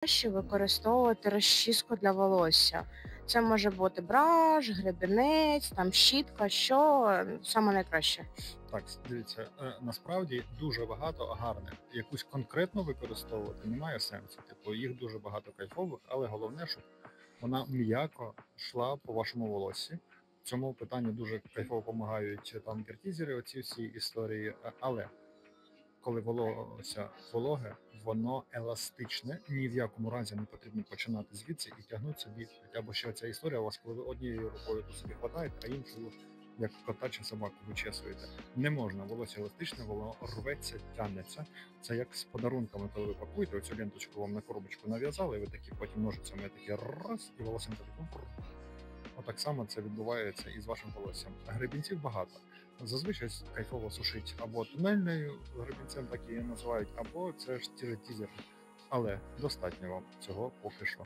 Краще використовувати розчіску для волосся. Це може бути браш, гребінець, там щітка, що саме найкраще. Так, дивіться, насправді дуже багато гарних. Якусь конкретно використовувати немає сенсу. Типу, їх дуже багато кайфових, але головне, щоб вона м'яко йшла по вашому волоссі. В цьому питанні дуже кайфово допомагають там кертізери, оці всі історії. Але коли волосся вологе, воно еластичне, ні в якому разі не потрібно починати звідси і тягнути собі. Або ще ця історія у вас, коли ви однією рукою до собі хватаєте, а іншою, як кота чи собаку, вичесуєте. Не можна, волосся еластичне, воно рветься, тягнеться. Це як з подарунками, коли ви пакуєте, оцю ленточку вам на коробочку нав'язали, і ви такі потім ножицями такі раз, і волосинка таку. Отак само це відбувається і з вашим волоссям. Гребінців багато. Зазвичай кайфово сушить або тунельною гребінцем, так її називають, або це ж тізер. Але достатньо вам цього поки що.